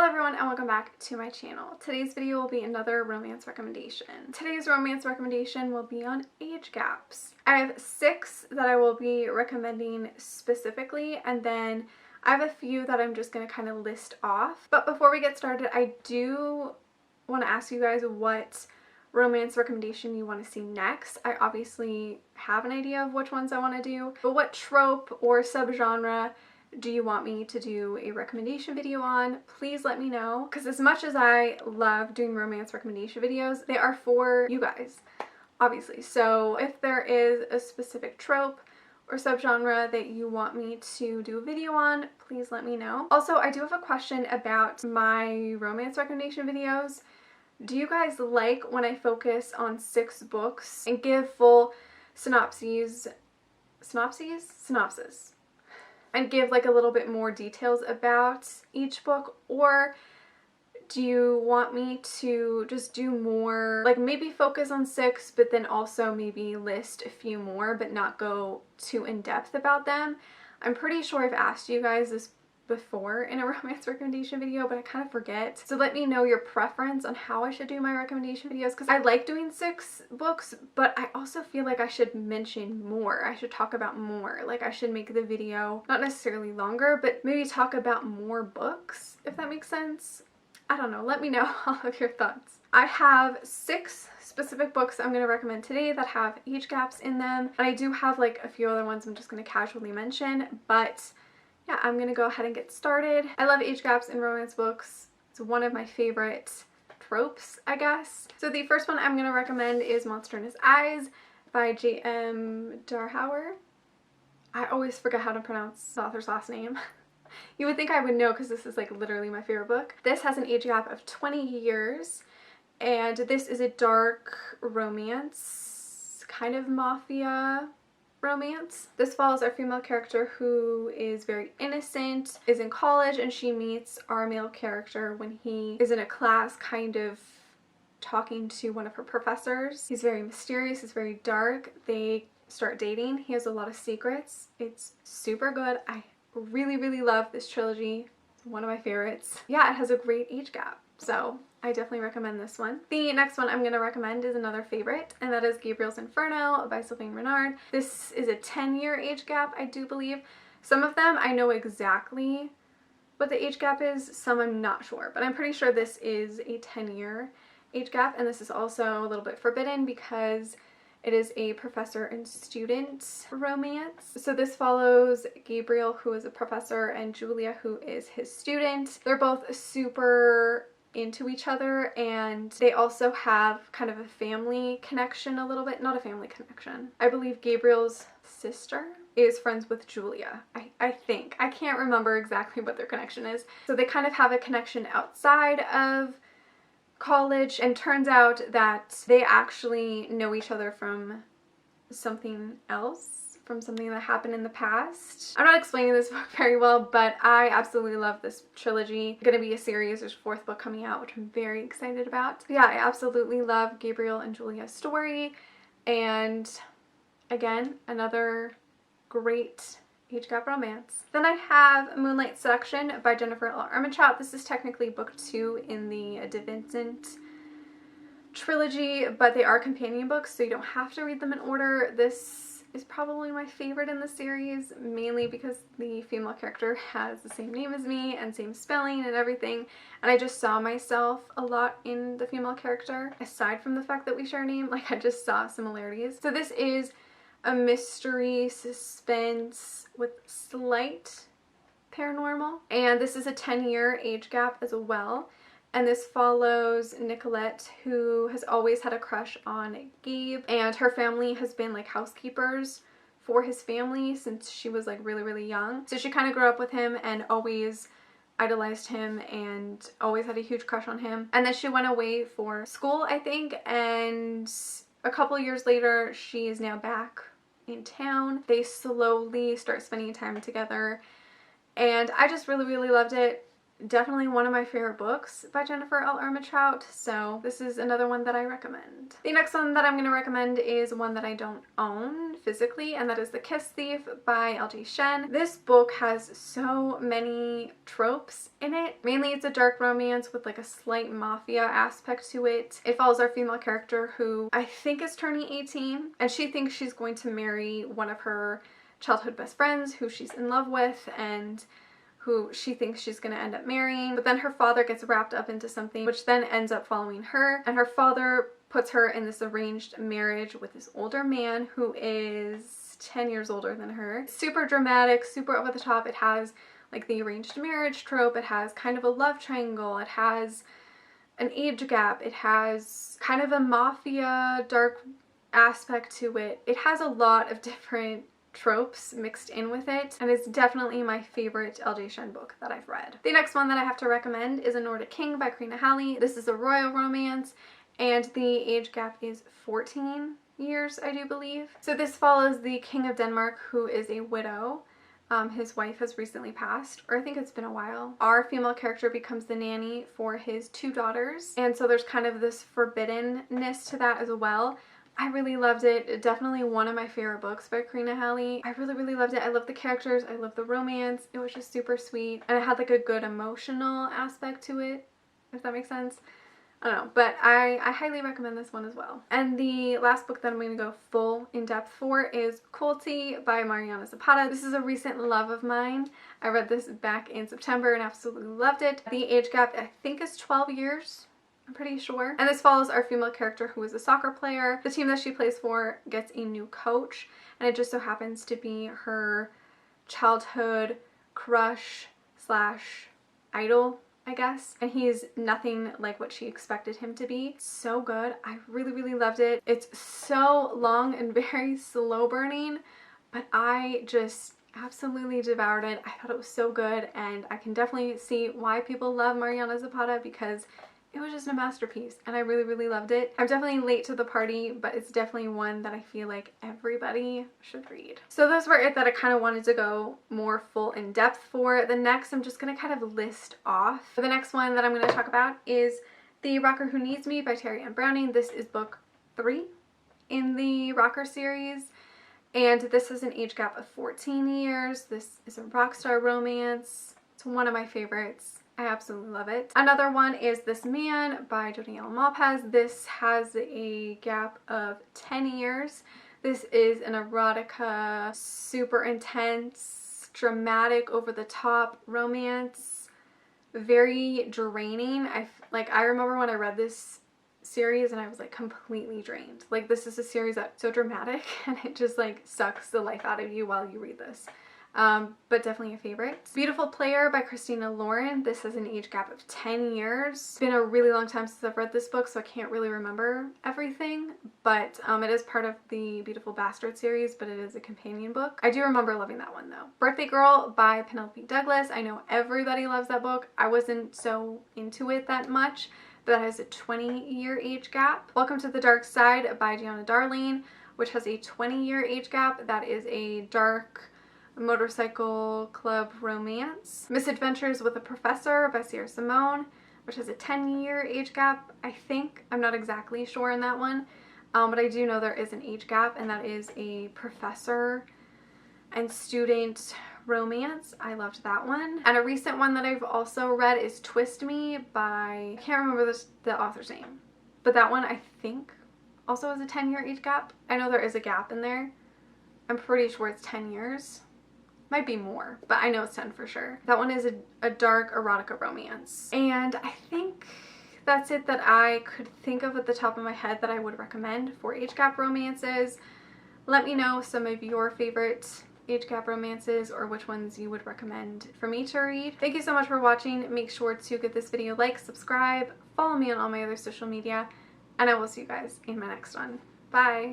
everyone and welcome back to my channel. Today's video will be another romance recommendation. Today's romance recommendation will be on age gaps. I have 6 that I will be recommending specifically, and then I have a few that I'm just going to kind of list off. But before we get started, I do want to ask you guys what romance recommendation you want to see next. I obviously have an idea of which ones I want to do, but what trope or subgenre do you want me to do a recommendation video on? Please let me know, because as much as I love doing romance recommendation videos, they are for you guys, obviously. So if there is a specific trope or subgenre that you want me to do a video on, please let me know. Also, I do have a question about my romance recommendation videos. Do you guys like when I focus on 6 books and give full synopsis, and give like a little bit more details about each book? Or do you want me to just do more, like maybe focus on 6 but then also maybe list a few more but not go too in depth about them? I'm pretty sure I've asked you guys this before in a romance recommendation video, but I kind of forget. So let me know your preference on how I should do my recommendation videos, because I like doing 6 books, but I also feel like I should mention more. I should talk about more. Like I should make the video not necessarily longer, but maybe talk about more books, if that makes sense. I don't know. Let me know all of your thoughts. I have 6 specific books I'm going to recommend today that have age gaps in them, and I do have like a few other ones I'm just going to casually mention, but yeah, I'm gonna go ahead and get started. I love age gaps in romance books. It's one of my favorite tropes, I guess. So the first one I'm gonna recommend is Monster in His Eyes by J.M. Darhauer. I always forget how to pronounce the author's last name. You would think I would know because this is like literally my favorite book. This has an age gap of 20 years, and this is a dark romance, kind of mafia romance. This follows our female character who is very innocent, is in college, and she meets our male character when he is in a class kind of talking to one of her professors. He's very mysterious, he's very dark. They start dating. He has a lot of secrets. It's super good. I really love this trilogy. It's one of my favorites. Yeah, it has a great age gap, so I definitely recommend this one. The next one I'm going to recommend is another favorite, and that is Gabriels Infernal by Sylvain Renard. This is a 10-year age gap, I do believe. Some of them I know exactly what the age gap is, some I'm not sure, but I'm pretty sure this is a 10-year age gap, and this is also a little bit forbidden because it is a professor and student romance. So this follows Gabriel, who is a professor, and Julia, who is his student. They're both super into each other, and they also have kind of a family connection a little bit. Not a family connection. I believe Gabriel's sister is friends with Julia. I think. I can't remember exactly what their connection is. So they kind of have a connection outside of college, and turns out that they actually know each other from something else, from something that happened in the past. I'm not explaining this book very well, but I absolutely love this trilogy. It's gonna be a series. There's a 4th book coming out, which I'm very excited about. But yeah, I absolutely love Gabriel and Julia's story, and again, another great age gap romance. Then I have Moonlight Section by Jennifer L. Armentrout. This is technically book 2 in the De Vincent trilogy, but they are companion books, so you don't have to read them in order. This is probably my favorite in the series, mainly because the female character has the same name as me and same spelling and everything, and I just saw myself a lot in the female character. Aside from the fact that we share a name, like I just saw similarities. So this is a mystery suspense with slight paranormal, and this is a 10-year age gap as well. And this follows Nicolette, who has always had a crush on Gabe, and her family has been like housekeepers for his family since she was like really young. So she kind of grew up with him and always idolized him and always had a huge crush on him. And then she went away for school, I think, and a couple years later she is now back in town. They slowly start spending time together, and I just really loved it. definitely one of my favorite books by Jennifer L. Armentrout, so this is another one that I recommend. The next one that I'm going to recommend is one that I don't own physically, and that is The Kiss Thief by L.J. Shen. This book has so many tropes in it. Mainly it's a dark romance with like a slight mafia aspect to it. It follows our female character who I think is turning 18, and she thinks she's going to marry one of her childhood best friends who she's in love with and who she thinks she's going to end up marrying. But then her father gets wrapped up into something which then ends up following her, and her father puts her in this arranged marriage with this older man who is 10 years older than her. Super dramatic, super over the top. It has like the arranged marriage trope. It has kind of a love triangle. It has an age gap. It has kind of a mafia dark aspect to it. It has a lot of different tropes mixed in with it, and it's definitely my favorite L.J. Shen book that I've read. The next one that I have to recommend is A Nordic King by Karina Halle. This is a royal romance, and the age gap is 14 years, I do believe. So this follows the King of Denmark, who is a widow. His wife has recently passed, or I think it's been a while. Our female character becomes the nanny for his 2 daughters, and so there's kind of this forbiddenness to that as well. I really loved it. Definitely one of my favorite books by Karina Halle. I really loved it. I love the characters. I love the romance. It was just super sweet, and it had like a good emotional aspect to it, if that makes sense. I don't know, but I highly recommend this one as well. And the last book that I'm going to go full in depth for is Coltie by Mariana Zapata. This is a recent love of mine. I read this back in September and absolutely loved it. The age gap I think is 12 years. I'm pretty sure. And this follows our female character who is a soccer player. The team that she plays for gets a new coach, and it just so happens to be her childhood crush slash idol, I guess. And he's nothing like what she expected him to be. So good. I really loved it. It's so long and very slow burning, but I just absolutely devoured it. I thought it was so good, and I can definitely see why people love Mariana Zapata, because it was just a masterpiece, and I really loved it. I'm definitely late to the party, but it's definitely one that I feel like everybody should read. So those were it that I kind of wanted to go more full in depth for. The next, I'm just going to kind of list off. The next one that I'm going to talk about is The Rocker Who Needs Me by Terry Ann Browning. This is book 3 in the Rocker series, and this has an age gap of 14 years. This is a rock star romance. It's one of my favorites. I absolutely love it. Another one is This Man by Danielle Malpaz. This has a gap of 10 years. This is an erotica, super intense, dramatic, over-the-top romance. Very draining. I remember when I read this series and I was like completely drained. Like, this is a series that's so dramatic and it just like sucks the life out of you while you read this. But definitely a favorite. Beautiful Player by Christina Lauren. This has an age gap of 10 years. It's been a really long time since I've read this book, so I can't really remember everything, but it is part of the Beautiful Bastard series, but it is a companion book. I do remember loving that one though. Birthday Girl by Penelope Douglas. I know everybody loves that book. I wasn't so into it that much, but that has a 20-year age gap. Welcome to the Dark Side by Gianna Darling, which has a 20-year age gap. That is a dark motorcycle club romance. Misadventures with a Professor by Sierra Simone, which has a 10-year age gap, I think. I'm not exactly sure in that one, but I do know there is an age gap, and that is a professor and student romance. I loved that one. And a recent one that I've also read is Twist Me by, I can't remember the author's name, but that one I think also has a 10-year age gap. I know there is a gap in there. I'm pretty sure it's 10 years. Might be more, but I know it's 10 for sure. That one is a dark erotica romance. And I think that's it that I could think of at the top of my head that I would recommend for age gap romances. Let me know some of your favorite age gap romances or which ones you would recommend for me to read. Thank you so much for watching. Make sure to give this video a like, subscribe, follow me on all my other social media, and I will see you guys in my next one. Bye!